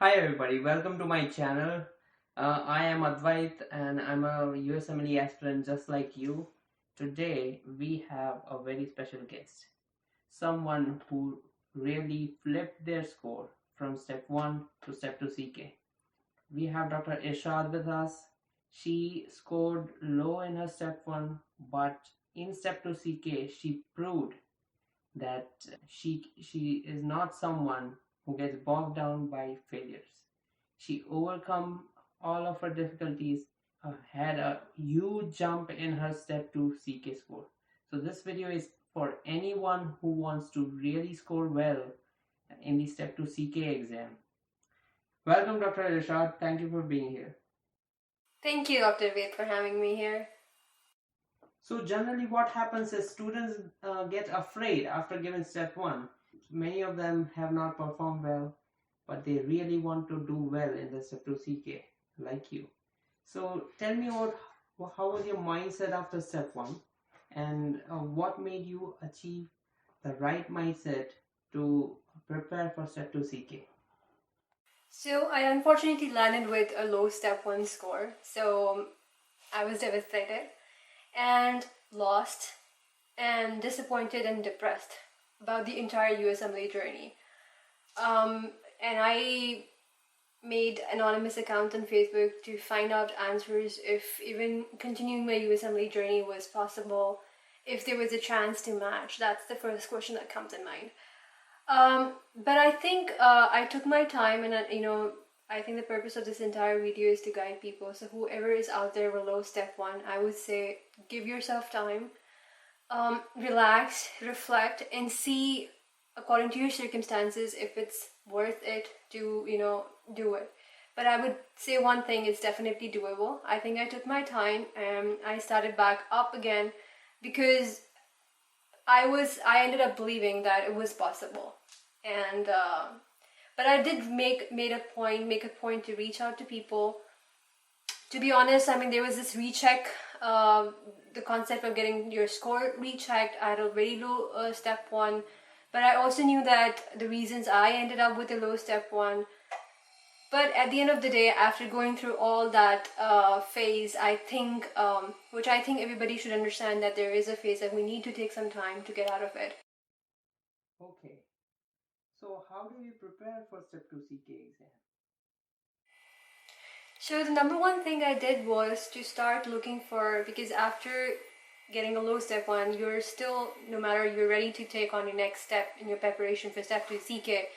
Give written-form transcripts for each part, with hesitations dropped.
Hi everybody, welcome to my channel. I am Advait and I'm a USMLE aspirant just like you. Today we have a very special guest. Someone who really flipped their score from step 1 to step 2 CK. We have Dr. Irshad with us. She scored low in her step 1, but in step 2 CK she proved that she is not someone who gets bogged down by failures. She overcome all of her difficulties, had a huge jump in her step 2 CK score. So this video is for anyone who wants to really score well in the step 2 CK exam. Welcome Dr. Irshad, thank you for being here. Thank you, Dr. Advait, for having me here. So generally what happens is students get afraid after giving step 1. Many of them have not performed well, but they really want to do well in the step 2 CK like you. So tell me how was your mindset after step 1 and what made you achieve the right mindset to prepare for step 2 CK? So I unfortunately landed with a low step 1 score, so I was devastated and lost and disappointed and depressed about the entire USMLE journey. And I made anonymous accounts on Facebook to find out answers if even continuing my USMLE journey was possible, if there was a chance to match. That's the first question that comes in mind. But I think I took my time, and I think the purpose of this entire video is to guide people. So whoever is out there below step 1, I would say give yourself time, relax, reflect, and see according to your circumstances if it's worth it to do it. But I would say one thing, it's definitely doable. I think I took my time and I started back up again because I ended up believing that it was possible. And but I did make a point to reach out to people. To be honest, I mean, there was this recheck, the concept of getting your score rechecked. I had a very low step 1, but I also knew that the reasons I ended up with a low step 1. But at the end of the day, after going through all that phase, I think, which I think everybody should understand, that there is a phase that we need to take some time to get out of it. Okay. So how do you prepare for step 2 CK exam? So the number one thing I did was to start looking for, because after getting a low step 1, you're still, no matter you're ready to take on your next step in your preparation for step 2 CK,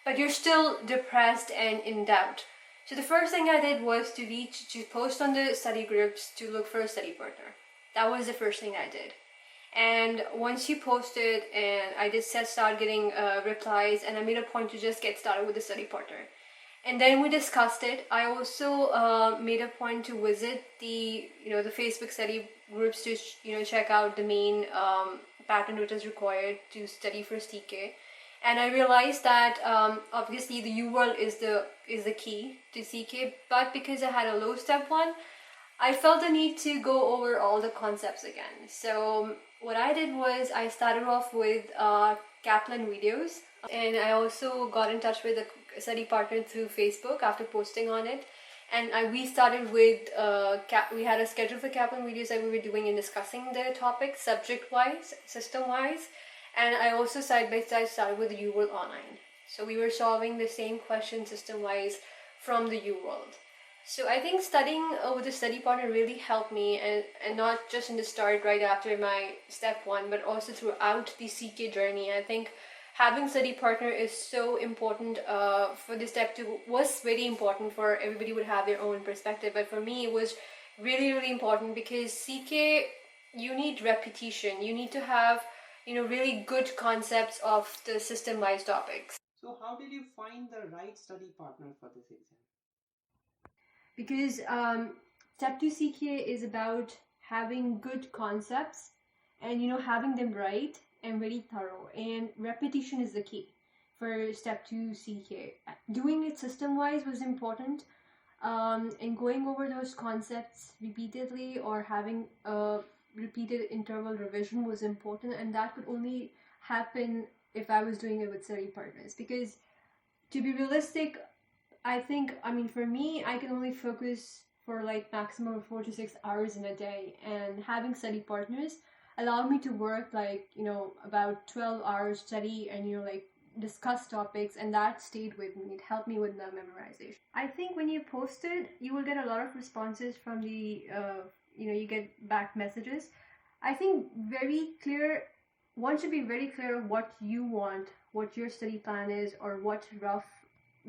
but you're still depressed and in doubt. So the first thing I did was to post on the study groups to look for a study partner. That was the first thing I did. And once you posted, and I just start getting replies, and I made a point to just get started with the study partner. And then we discussed it. I also made a point to visit the Facebook study groups to check out the main pattern which is required to study for CK. And I realized that obviously the Uworld is the key to CK, but because I had a low step 1, I felt the need to go over all the concepts again. So what I did was I started off with Kaplan videos, and I also got in touch with a study partner through Facebook after posting on it. And we started with, we had a schedule for Kaplan videos that we were doing and discussing the topic subject-wise, system-wise. And I also side by side started with the Uworld online. So we were solving the same question system-wise from the Uworld. So I think studying with a study partner really helped me, and not just in the start right after my step 1, but also throughout the CK journey. I think having study partner is so important for the step 2. Was very important. For everybody would have their own perspective, but for me it was really, really important because CK, you need repetition. You need to have really good concepts of the system-wise topics. So how did you find the right study partner for this exam? Because Step 2CK is about having good concepts and having them right and very thorough, and repetition is the key for Step 2CK. Doing it system-wise was important, and going over those concepts repeatedly or having a repeated interval revision was important, and that could only happen if I was doing it with study partners. Because to be realistic, I think, I mean, for me, I can only focus for like maximum of 4 to 6 hours in a day, and having study partners allow me to work like, about 12 hours study and, like discuss topics, and that stayed with me. It helped me with the memorization. I think when you post it, you will get a lot of responses from the, you get back messages. I think one should be very clear of what you want, what your study plan is, or what rough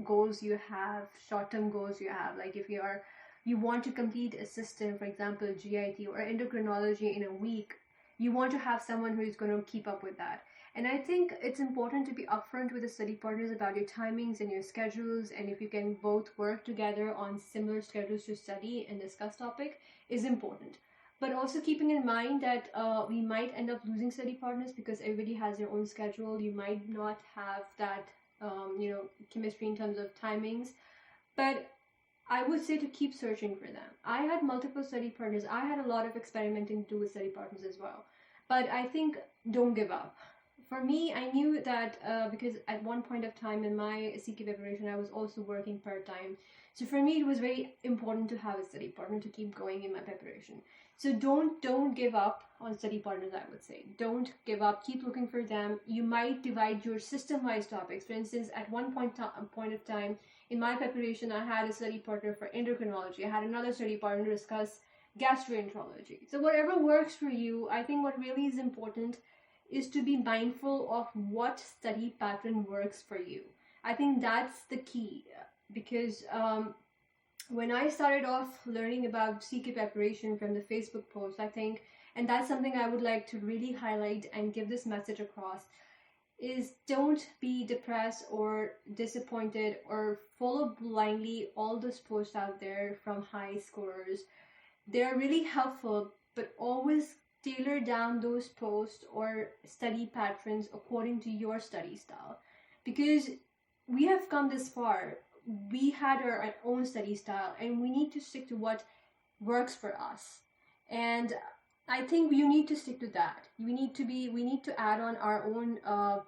goals you have, short-term goals you have. Like if you want to complete a system, for example, GIT or endocrinology in a week, you want to have someone who is going to keep up with that. And I think it's important to be upfront with the study partners about your timings and your schedules, and if you can both work together on similar schedules to study and discuss topic is important. But also keeping in mind that we might end up losing study partners because everybody has their own schedule. You might not have that chemistry in terms of timings. But I would say to keep searching for them. I had multiple study partners. I had a lot of experimenting to do with study partners as well. But I think don't give up. For me, I knew that because at one point of time in my CK preparation, I was also working part-time. So for me, it was very important to have a study partner to keep going in my preparation. So don't give up on study partners, I would say. Don't give up. Keep looking for them. You might divide your system-wise topics. For instance, at one point of time in my preparation, I had a study partner for endocrinology. I had another study partner to discuss gastroenterology. So whatever works for you, I think what really is important is to be mindful of what study pattern works for you. I think that's the key, because when I started off learning about CK preparation from the Facebook post, I think, and that's something I would like to really highlight and give this message across, is don't be depressed or disappointed or follow blindly all those posts out there from high scorers. They're really helpful, but always tailor down those posts or study patterns according to your study style, because we have come this far. We had our own study style, and we need to stick to what works for us. And I think you need to stick to that. We need to add on our own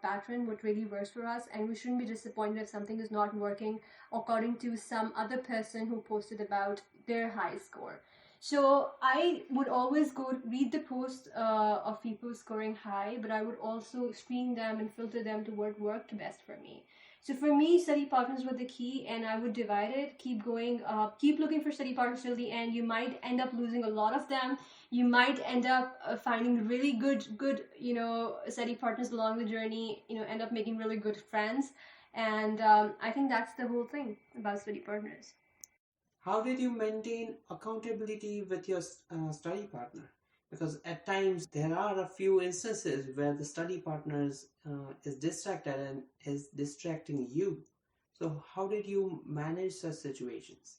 pattern, what really works for us, and we shouldn't be disappointed if something is not working according to some other person who posted about their high score. So I would always go read the post of people scoring high, but I would also screen them and filter them to what worked best for me. So for me, study partners were the key, and I would divide it, keep going, keep looking for study partners till the end. You might end up losing a lot of them. You might end up finding really good, study partners along the journey, end up making really good friends. And I think that's the whole thing about study partners. How did you maintain accountability with your study partner? Because at times there are a few instances where the study partner is distracted and is distracting you. So how did you manage such situations?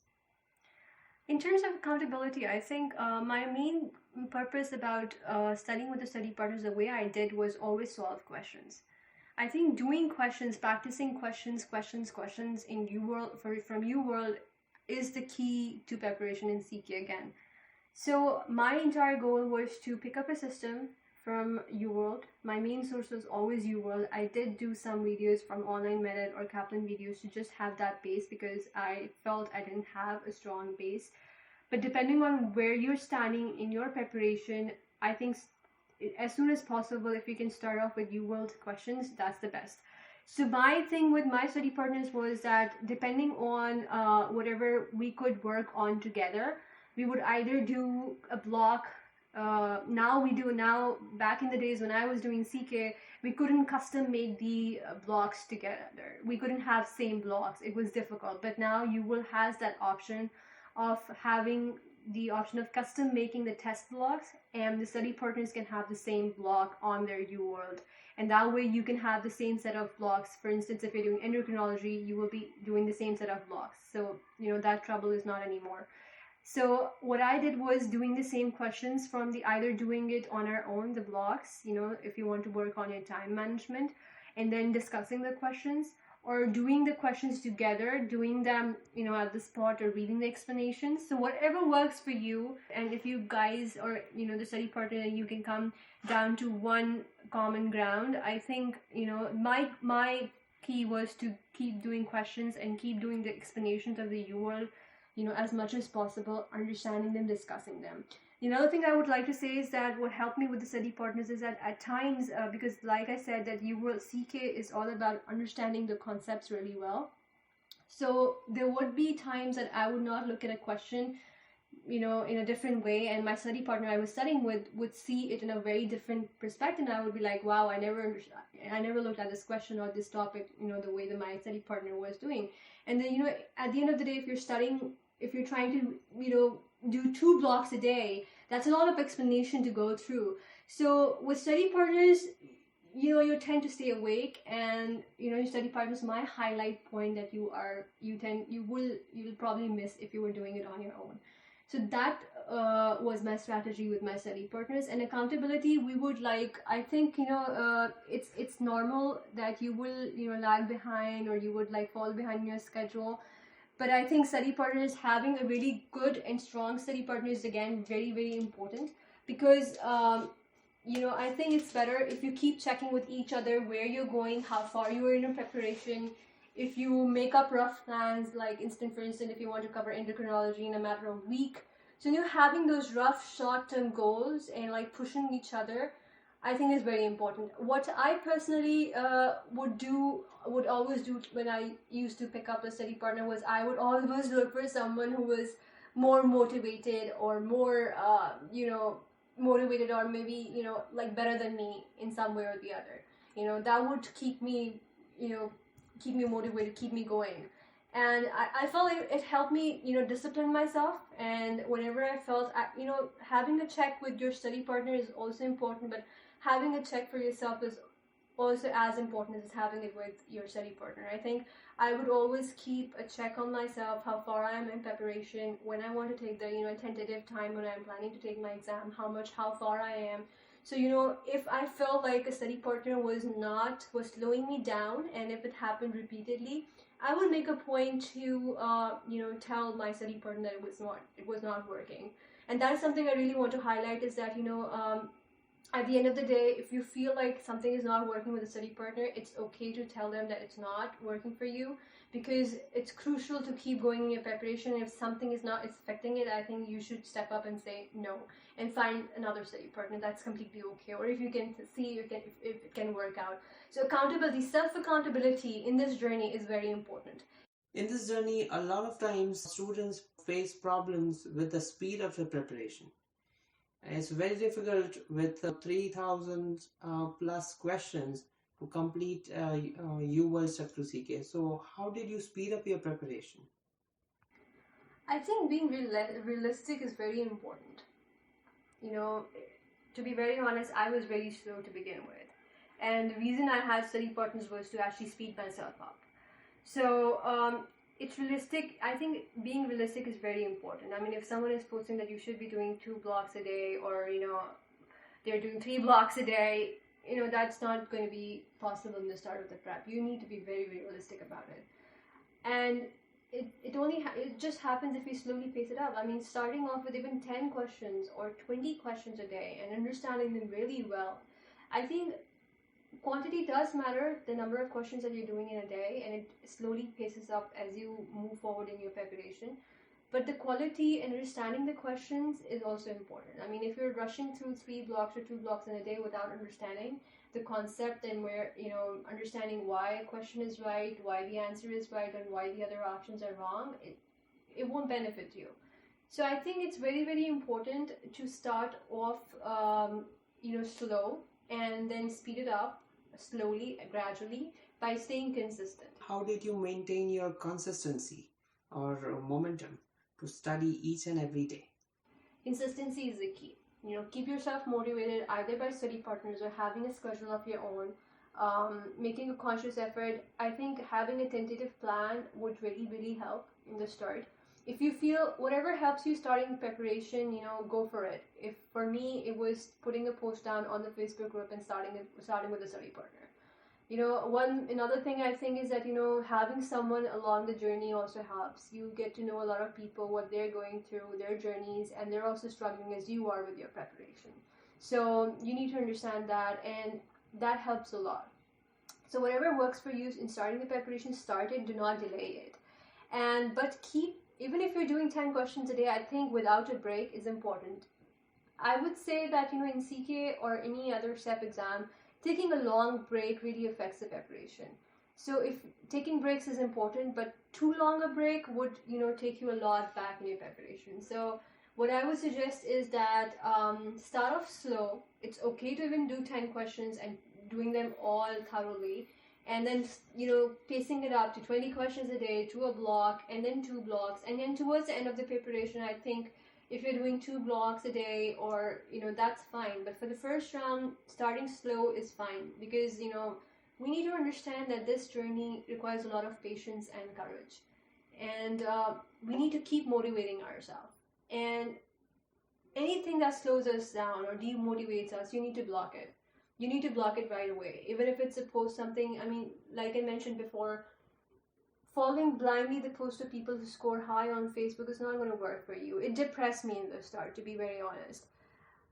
In terms of accountability, I think my main purpose about studying with the study partners the way I did was always solve questions. I think doing questions, practicing questions in Uworld from Uworld is the key to preparation in CK again. So my entire goal was to pick up a system from Uworld. My main source was always Uworld. I did do some videos from Online Method or Kaplan videos to just have that base, because I felt I didn't have a strong base. But depending on where you're standing in your preparation, I think as soon as possible, if you can start off with Uworld questions, that's the best. So my thing with my study partners was that depending on whatever we could work on together, we would either do a block. Now, back in the days when I was doing CK, we couldn't custom make the blocks together. We couldn't have same blocks. It was difficult. But now Uworld has that option of having the option of custom making the test blocks, and the study partners can have the same block on their Uworld. And that way you can have the same set of blocks. For instance, if you're doing endocrinology, you will be doing the same set of blocks. So, that trouble is not anymore. So what I did was doing the same questions from either doing it on our own, the blocks, if you want to work on your time management, and then discussing the questions, or doing the questions together, doing them, at the spot, or reading the explanations. So whatever works for you, and if you guys or, the study partner, you can come down to one common ground. I think, my key was to keep doing questions and keep doing the explanations of the UWorld, as much as possible, understanding them, discussing them. Another thing I would like to say is that what helped me with the study partners is that at times, because like I said, that Uworld CK is all about understanding the concepts really well. So there would be times that I would not look at a question, in a different way, and my study partner I was studying with would see it in a very different perspective, and I would be like, wow, I never looked at this question or this topic, the way that my study partner was doing. And then, at the end of the day, if you're trying to, do 2 blocks a day, that's a lot of explanation to go through. So with study partners, you tend to stay awake, and your study partners might highlight point that you'll probably miss if you were doing it on your own. So that was my strategy with my study partners. And accountability, we would I think it's normal that you will lag behind, or you would fall behind your schedule. But I think study partners, having a really good and strong study partner is again very, very important, because I think it's better if you keep checking with each other where you're going, how far you are in your preparation. If you make up rough plans, for instance, if you want to cover endocrinology in a matter of a week. So having those rough short-term goals and pushing each other, I think is very important. What I personally would always do when I used to pick up a study partner was I would always look for someone who was more motivated, or more, motivated, or maybe, better than me in some way or the other. That would keep me motivated, keep me going. And I felt like it helped me, discipline myself. And whenever I felt, having a check with your study partner is also important, but having a check for yourself is also as important as having it with your study partner. I think I would always keep a check on myself, how far I am in preparation, when I want to take the, tentative time when I'm planning to take my exam, how far I am. So, if I felt like a study partner was slowing me down, and if it happened repeatedly, I would make a point to, tell my study partner that it was not working. And that is something I really want to highlight, is that, at the end of the day, if you feel like something is not working with a study partner, it's okay to tell them that it's not working for you, because it's crucial to keep going in your preparation. If something is not affecting it, I think you should step up and say no, and find another study partner. That's completely okay. Or if you can see if it can work out. So accountability, self-accountability in this journey is very important. In this journey, a lot of times students face problems with the speed of the preparation. It's very difficult with 3,000 plus questions to complete Uworld Step2CK. So how did you speed up your preparation? I think being realistic is very important. To be very honest, I was very slow to begin with. And the reason I had study partners was to actually speed myself up. So it's realistic. I think being realistic is very important. I mean, if someone is posting that you should be doing 2 blocks a day, or they're doing 3 blocks a day, that's not going to be possible in the start of the prep. You need to be very, very realistic about it. And it just happens if we slowly pace it up. I mean, starting off with even 10 questions or 20 questions a day and understanding them really well. I think quantity does matter, the number of questions that you're doing in a day, and it slowly paces up as you move forward in your preparation. But the quality and understanding the questions is also important. I mean, if you're rushing through 3 blocks or 2 blocks in a day without understanding the concept, and understanding why a question is right, why the answer is right, and why the other options are wrong, it won't benefit you. So I think it's very, very important to start off, slow, and then speed it up slowly, gradually, by staying consistent. How did you maintain your consistency or momentum to study each and every day? Consistency is the key. Keep yourself motivated either by study partners or having a schedule of your own, making a conscious effort. I think having a tentative plan would really, really help in the start. If you feel whatever helps you starting preparation, go for it. If for me, it was putting a post down on the Facebook group and starting with a study partner. Another thing I think is that, having someone along the journey also helps. You get to know a lot of people, what they're going through, their journeys, and they're also struggling as you are with your preparation. So you need to understand that, and that helps a lot. So whatever works for you in starting the preparation, start it, do not delay it. But even if you're doing 10 questions a day, I think without a break is important. I would say that, in CK or any other step exam, taking a long break really affects the preparation. So if taking breaks is important, but too long a break would, take you a lot back in your preparation. So what I would suggest is that start off slow. It's okay to even do 10 questions and doing them all thoroughly. And then, pacing it up to 20 questions a day, to a block, and then 2 blocks. And then towards the end of the preparation, I think if you're doing 2 blocks a day, or, that's fine. But for the first round, starting slow is fine, because, we need to understand that this journey requires a lot of patience and courage. And we need to keep motivating ourselves. And anything that slows us down or demotivates us, you need to block it. You need to block it right away. Even if it's a post something, like I mentioned before, following blindly the post of people who score high on Facebook is not going to work for you. It depressed me in the start, to be very honest.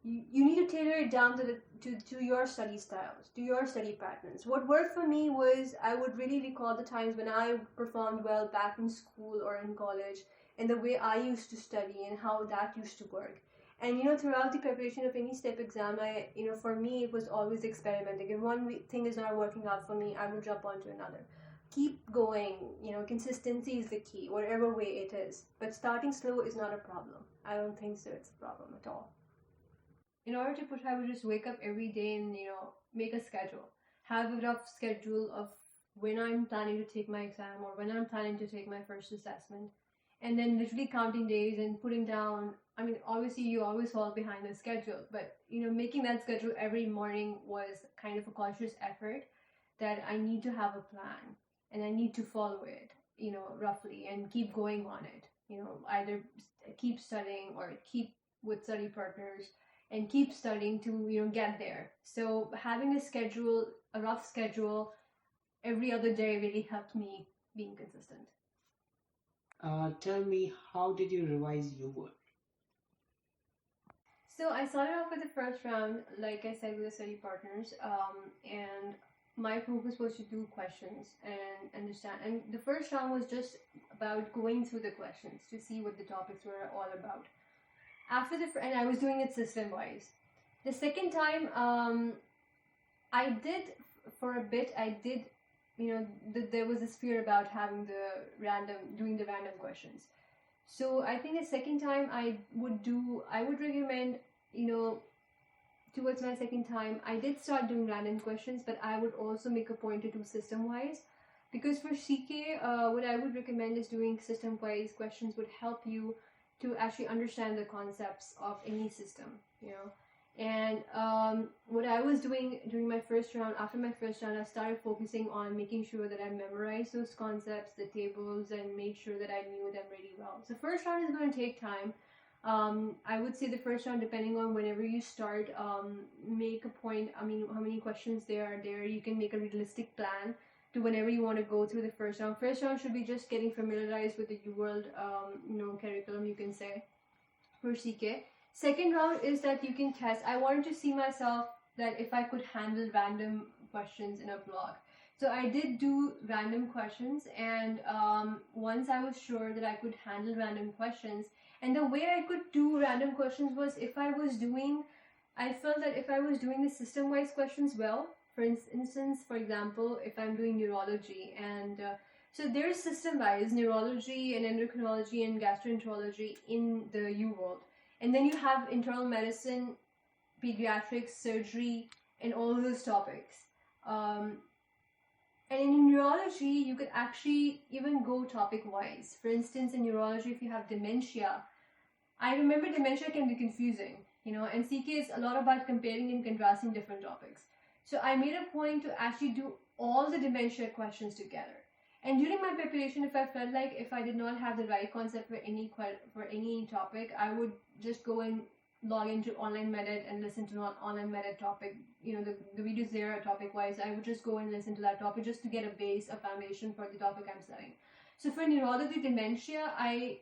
You need to tailor it down to your study styles, to your study patterns. What worked for me was, I would really recall the times when I performed well back in school or in college, and the way I used to study and how that used to work. And throughout the preparation of any step exam, for me, it was always experimenting. If one thing is not working out for me, I will jump onto another. Keep going. Consistency is the key, whatever way it is. But starting slow is not a problem. I don't think so. It's a problem at all. In order to push, I would just wake up every day and make a schedule. Have a rough schedule of when I'm planning to take my exam or when I'm planning to take my first assessment. And then literally counting days and putting down, obviously you always fall behind the schedule, but making that schedule every morning was kind of a conscious effort that I need to have a plan and I need to follow it, roughly, and keep going on it. Either keep studying or keep with study partners and keep studying to, get there. So having a rough schedule every other day really helped me being consistent. Tell me, how did you revise Uworld? So I started off with the first round, like I said, with the study partners, and my focus was to do questions and understand. And the first round was just about going through the questions to see what the topics were all about. And I was doing it system-wise. The second time, there was this fear about having doing the random questions. So I think the second time I would recommend, towards my second time, I did start doing random questions, but I would also make a point to do system-wise. Because for CK, what I would recommend is doing system-wise questions would help you to actually understand the concepts of any system, And what I was doing during my first round, after my first round, I started focusing on making sure that I memorized those concepts, the tables, and made sure that I knew them really well. So first round is going to take time. I would say the first round, depending on whenever you start, make a point, how many questions there are there. You can make a realistic plan to whenever you want to go through the first round. First round should be just getting familiarized with the Uworld, curriculum, you can say, for CK. Second round is that you can test. I wanted to see myself that if I could handle random questions in a block. So I did do random questions, and once I was sure that I could handle random questions, and the way I could do random questions was I felt that if I was doing the system-wise questions well, for instance, for example, if I'm doing neurology, and so there's system-wise neurology and endocrinology and gastroenterology in the Uworld. And then you have internal medicine, pediatrics, surgery, and all those topics. And in neurology, you could actually even go topic-wise. For instance, in neurology, if you have dementia, I remember dementia can be confusing, and CK is a lot about comparing and contrasting different topics. So I made a point to actually do all the dementia questions together. And during my preparation, if I felt like if I did not have the right concept for any topic, I would just go and log into Online Medit and listen to an Online Medit topic. The videos there are topic-wise. I would just go and listen to that topic just to get a base, a foundation for the topic I'm studying. So for neurology, dementia, I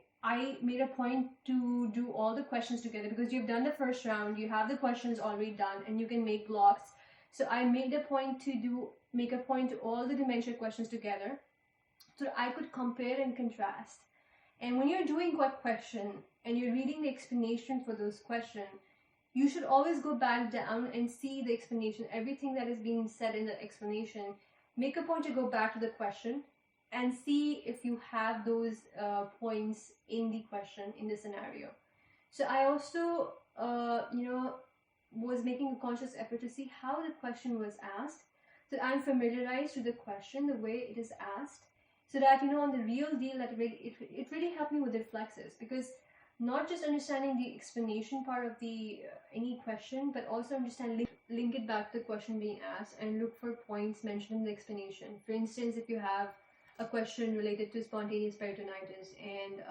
made a point to do all the questions together because you've done the first round, you have the questions already done, and you can make blocks. So I made a point to do make a point to all the dementia questions together so that I could compare and contrast. And when you're doing a question and you're reading the explanation for those questions, you should always go back down and see the explanation, everything that is being said in the explanation. Make a point to go back to the question and see if you have those points in the question, in the scenario. So I also, was making a conscious effort to see how the question was asked, so that I'm familiarized with the question, the way it is asked, so that, on the real deal, that it really helped me with the reflexes, because not just understanding the explanation part of the any question, but also link it back to the question being asked and look for points mentioned in the explanation. For instance, if you have a question related to spontaneous peritonitis, and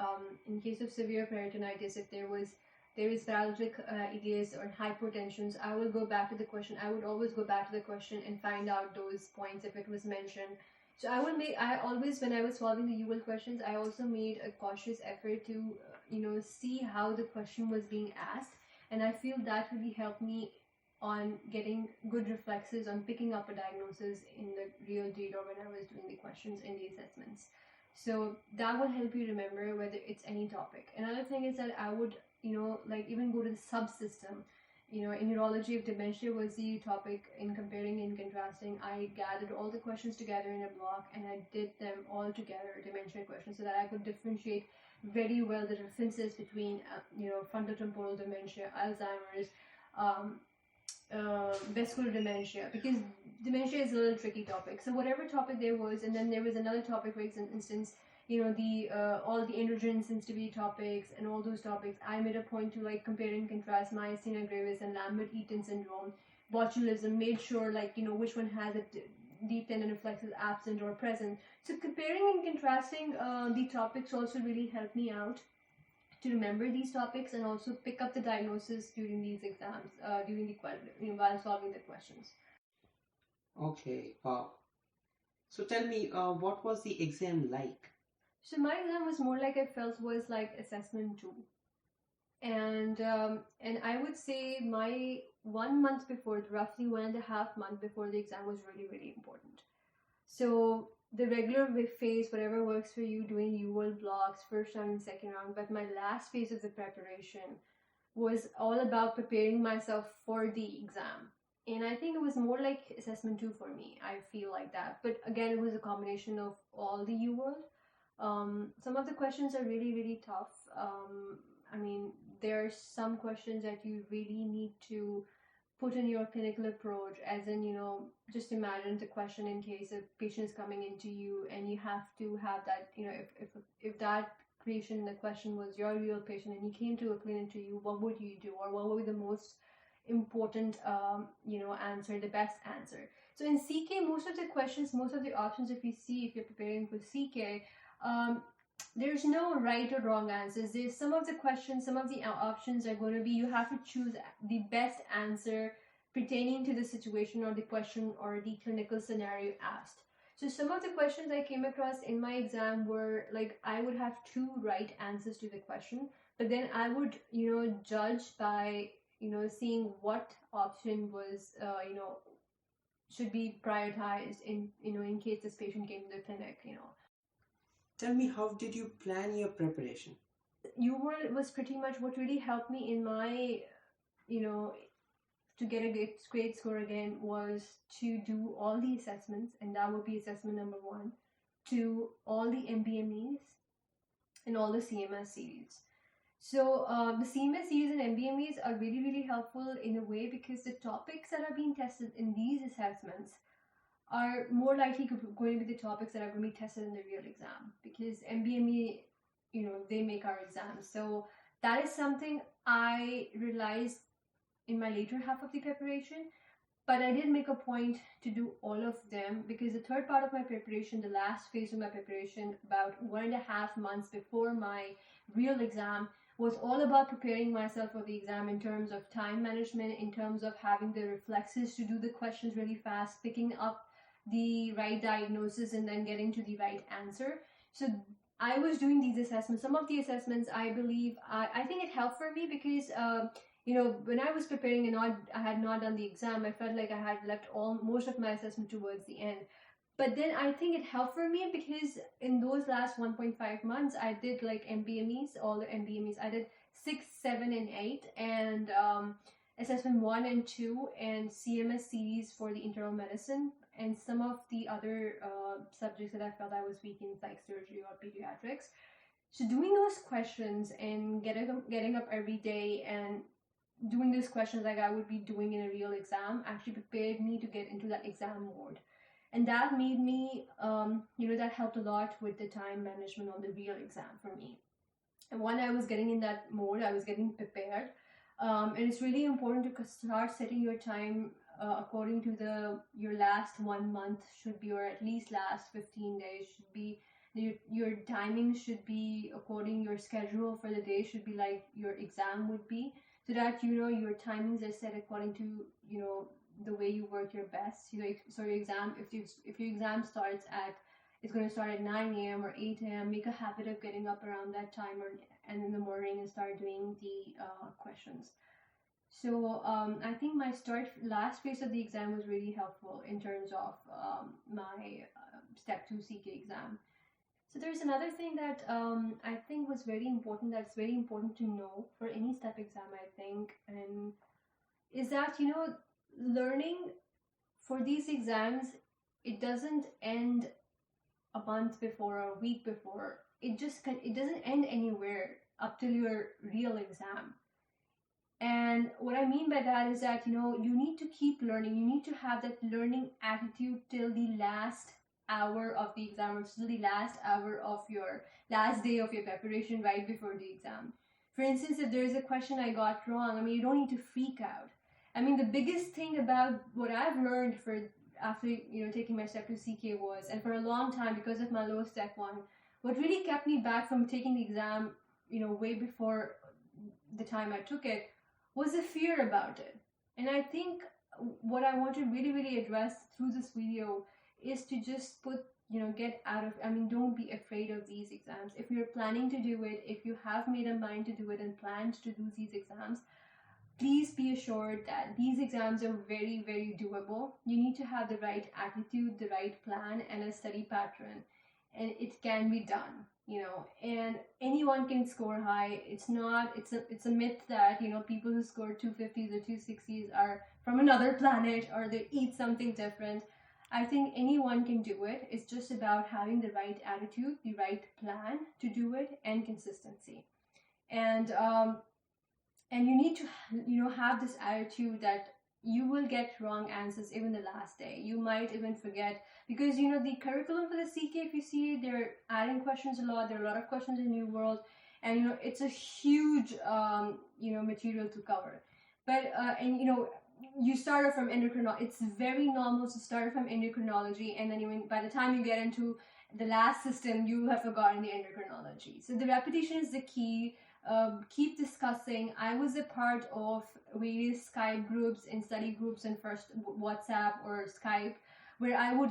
in case of severe peritonitis, if there is paralytic ileus or hypotensions, I will go back to the question. I would always go back to the question and find out those points if it was mentioned. So I always, when I was solving the Uworld questions, I also made a cautious effort to, see how the question was being asked. And I feel that really helped me on getting good reflexes on picking up a diagnosis in the real deal or when I was doing the questions in the assessments. So that will help you remember whether it's any topic. Another thing is that I would, even go to the subsystem. In neurology of dementia was the topic in comparing and contrasting. I gathered all the questions together in a block and I did them all together, dementia questions, so that I could differentiate very well the differences between, frontotemporal dementia, Alzheimer's, vascular dementia, because dementia is a little tricky topic. So whatever topic there was, and then there was another topic, for instance, all the androgen sensitivity topics and all those topics, I made a point to compare and contrast myasthenia gravis and Lambert-Eaton syndrome, botulism, made sure which one has a deep tendon reflexes absent or present. So comparing and contrasting the topics also really helped me out to remember these topics and also pick up the diagnosis during these exams, while solving the questions. Okay, wow. So tell me, what was the exam like? So my exam was more like I felt was like assessment 2. And I would say my 1 month before, roughly 1.5 months before the exam was really, really important. So the regular phase, whatever works for you, doing Uworld blocks, first round and second round, but my last phase of the preparation was all about preparing myself for the exam. And I think it was more like assessment 2 for me. I feel like that. But again, it was a combination of all the Uworld. Some of the questions are really, really tough. There are some questions that you really need to put in your clinical approach, as in, just imagine the question in case a patient is coming into you and you have to have that, if that patient in the question was your real patient and he came to a clinic to you, what would you do? Or what would be the most important, answer, the best answer? So in CK, most of the questions, most of the options, if you're preparing for CK, there's no right or wrong answers. There's some of the questions, some of the options are going to be, you have to choose the best answer pertaining to the situation or the question or the clinical scenario asked. So some of the questions I came across in my exam were I would have 2 right answers to the question, but then I would, judge by, seeing what option was, should be prioritized in case this patient came to the clinic, Tell me, how did you plan your preparation? Uworld was pretty much what really helped me in my, to get a great score again, was to do all the assessments, and that would be assessment number 1, to all the MBMEs and all the CMS series. So the CMS series and MBMEs are really, really helpful in a way because the topics that are being tested in these assessments are more likely going to be the topics that are going to be tested in the real exam, because MBME, they make our exams. So that is something I realized in my later half of the preparation, but I did make a point to do all of them, because the third part of my preparation, the last phase of my preparation, about 1.5 months before my real exam, was all about preparing myself for the exam in terms of time management, in terms of having the reflexes to do the questions really fast, picking up the right diagnosis and then getting to the right answer. So I was doing these assessments. Some of the assessments, I believe, I think it helped for me because, when I was preparing and I had not done the exam, I felt like I had left most of my assessment towards the end. But then I think it helped for me because in those last 1.5 months, I did like MBMEs, all the MBMEs. I did 6, 7, and 8, and assessment 1 and 2, and CMS series for the internal medicine, and some of the other subjects that I felt I was weak in, like surgery or pediatrics. So doing those questions and getting up every day and doing those questions like I would be doing in a real exam actually prepared me to get into that exam mode. And that made me, that helped a lot with the time management on the real exam for me. And when I was getting in that mode, I was getting prepared. And it's really important to start setting your time according to your last 1 month should be, or at least last 15 days should be, your timing should be according, your schedule for the day should be like your exam would be, so that your timings are set according to the way you work your best. So your exam, if your exam starts it's going to start at 9 a.m. or 8 a.m. Make a habit of getting up around that time and in the morning and start doing the questions. So I think my last phase of the exam was really helpful in terms of my Step2CK exam. So there's another thing that I think was very important, that's very important to know for any step exam, I think, and is that, learning for these exams, it doesn't end a month before or a week before. It doesn't end anywhere up till your real exam. And what I mean by that is that, you need to keep learning. You need to have that learning attitude till the last hour of the exam, or till the last hour of your last day of your preparation right before the exam. For instance, if there is a question I got wrong, you don't need to freak out. The biggest thing about what I've learned after taking my Step2CK was, and for a long time because of my low step 1, what really kept me back from taking the exam, way before the time I took it, was the fear about it. And I think what I want to really, really address through this video is to just don't be afraid of these exams. If you're planning to do it, if you have made a mind to do it and planned to do these exams, please be assured that these exams are very, very doable. You need to have the right attitude, the right plan, and a study pattern, and it can be done. And anyone can score high. It's a myth that people who score 250s or 260s are from another planet or they eat something different. I think anyone can do it. It's just about having the right attitude, the right plan to do it, and consistency. And you need to have this attitude that you will get wrong answers even the last day. You might even forget, because the curriculum for the CK, if you see, they're adding questions a lot. There are a lot of questions in Uworld, and it's a huge material to cover. But you start off from endocrinology. It's very normal to start from endocrinology, and then by the time you get into the last system, you have forgotten the endocrinology. So the repetition is the key. Keep discussing. I was a part of various Skype groups and study groups and first WhatsApp or Skype, where I would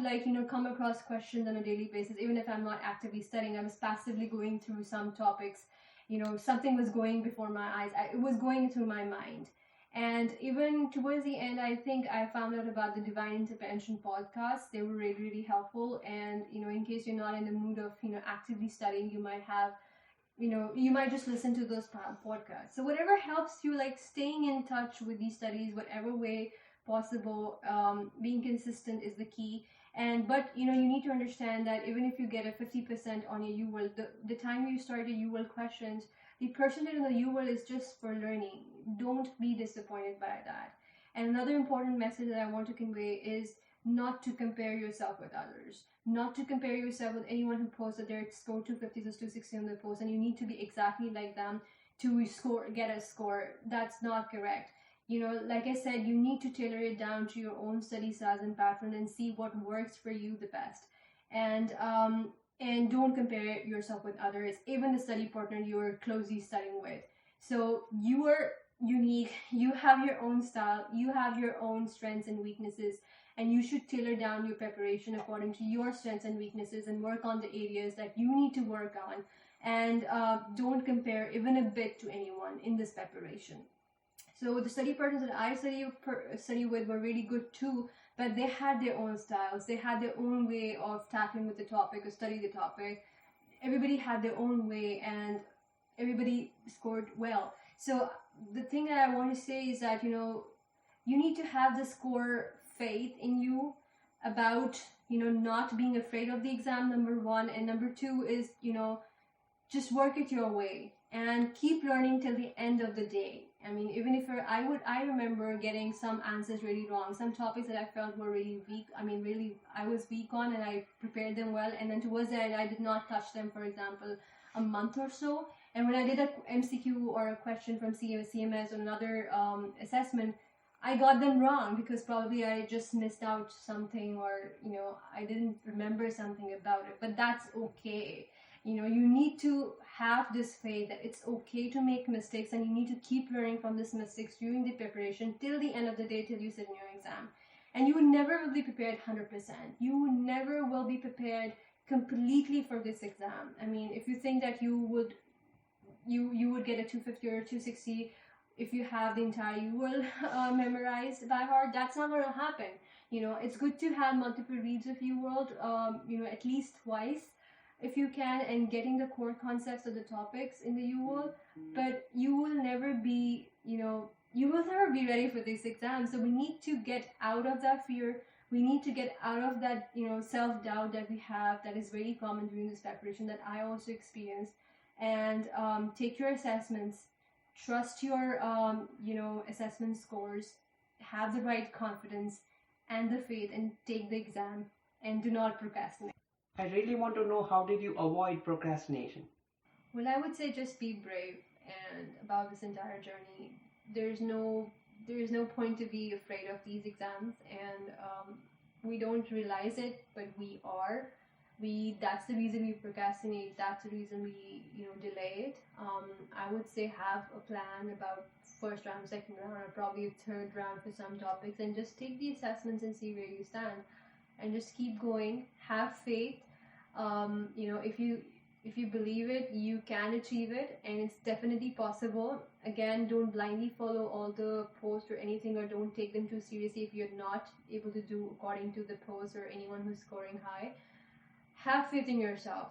come across questions on a daily basis. Even if I'm not actively studying, I was passively going through some topics. Something was going before my eyes. It was going through my mind. And even towards the end, I think I found out about the Divine Intervention podcasts. They were really, really helpful. And, in case you're not in the mood of, actively studying, you might just listen to those podcasts. So whatever helps you, staying in touch with these studies, whatever way possible, being consistent is the key. But you need to understand that even if you get a 50% on your Uworld, the time you start your Uworld questions, the percentage on the Uworld is just for learning. Don't be disappointed by that. And another important message that I want to convey is not to compare yourself with others. Not to compare yourself with anyone who posts that they're score 250s or 260 on their post, and you need to be exactly like them to get a score. That's not correct. Like I said, you need to tailor it down to your own study styles and pattern and see what works for you the best. And don't compare yourself with others, even the study partner you're closely studying with. So you are unique. You have your own style. You have your own strengths and weaknesses. And you should tailor down your preparation according to your strengths and weaknesses and work on the areas that you need to work on. And don't compare even a bit to anyone in this preparation. So the study partners that I study with were really good too, but they had their own styles. They had their own way of tackling with the topic or study the topic. Everybody had their own way, and everybody scored well. So the thing that I want to say is that, you need to have the score faith in you about, not being afraid of the exam, number one. And number two is, just work it your way and keep learning till the end of the day. I mean, even if I remember getting some answers really wrong, some topics that I felt were really weak. I mean, really, I was weak on, and I prepared them well. And then towards the end, I did not touch them, for example, a month or so. And when I did a MCQ or a question from CMS or another assessment, I got them wrong because probably I just missed out something, or, I didn't remember something about it. But that's okay. You need to have this faith that it's okay to make mistakes, and you need to keep learning from these mistakes during the preparation till the end of the day, till you sit in your exam. And you never will be prepared 100%. You never will be prepared completely for this exam. I mean, if you think that you would get a 250 or 260 if you have the entire Uworld memorized by heart, that's not going to happen. It's good to have multiple reads of Uworld, at least twice if you can, and getting the core concepts of the topics in the Uworld. But you will never be ready for this exam. So we need to get out of that fear. We need to get out of that, self-doubt that we have, that is very common during this preparation, that I also experienced. And take your assessments, trust your, assessment scores, have the right confidence and the faith, and take the exam, and do not procrastinate. I really want to know, how did you avoid procrastination? Well, I would say just be brave and about this entire journey. There's no point to be afraid of these exams, and we don't realize it, but we are. That's the reason we procrastinate. That's the reason we delay it. I would say have a plan about first round, second round, or probably a third round for some topics, and just take the assessments and see where you stand, and just keep going. Have faith. If you believe it, you can achieve it, and it's definitely possible. Again, don't blindly follow all the posts or anything, or don't take them too seriously if you're not able to do according to the posts or anyone who's scoring high. Have faith in yourself.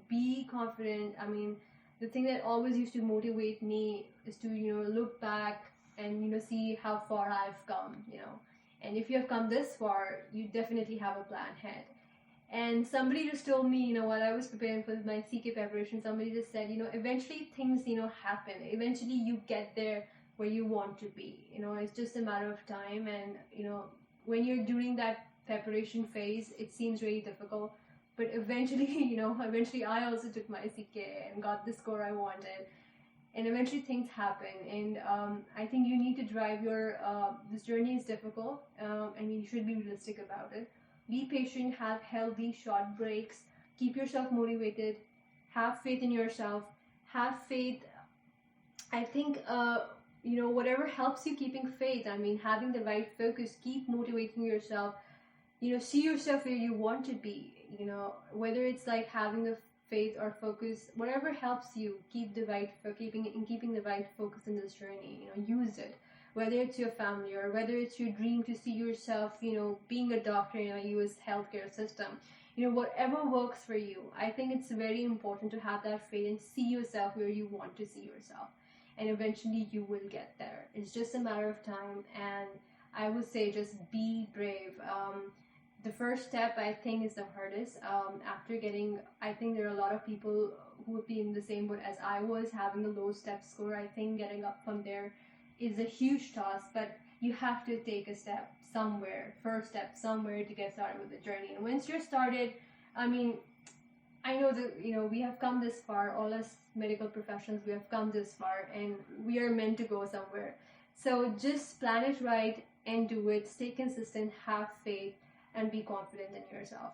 Be confident. I mean, the thing that always used to motivate me is to, look back and, see how far I've come, And if you have come this far, you definitely have a plan ahead. And somebody just told me, while I was preparing for my CK preparation, somebody just said, eventually things, happen. Eventually you get there where you want to be. It's just a matter of time. And, when you're doing that preparation phase, it seems really difficult. But eventually I also took my CK and got the score I wanted. And eventually things happen. And I think you need to drive this journey is difficult, and you should be realistic about it. Be patient, have healthy short breaks, keep yourself motivated, have faith in yourself, have faith. I think, whatever helps you keeping faith, having the right focus, keep motivating yourself, see yourself where you want to be, whether it's like having the faith or focus, whatever helps you keeping the right focus in this journey, use it. Whether it's your family or whether it's your dream to see yourself, being a doctor in a US healthcare system, whatever works for you. I think it's very important to have that faith and see yourself where you want to see yourself. And eventually you will get there. It's just a matter of time. And I would say just be brave. The first step, I think, is the hardest. I think there are a lot of people who would be in the same boat as I was, having a low step score. I think getting up from there is a huge task, but you have to take a step somewhere, first step somewhere to get started with the journey. And once you're started, I know that, we have come this far, all us medical professionals, we have come this far, and we are meant to go somewhere. So just plan it right and do it, stay consistent, have faith, and be confident in yourself.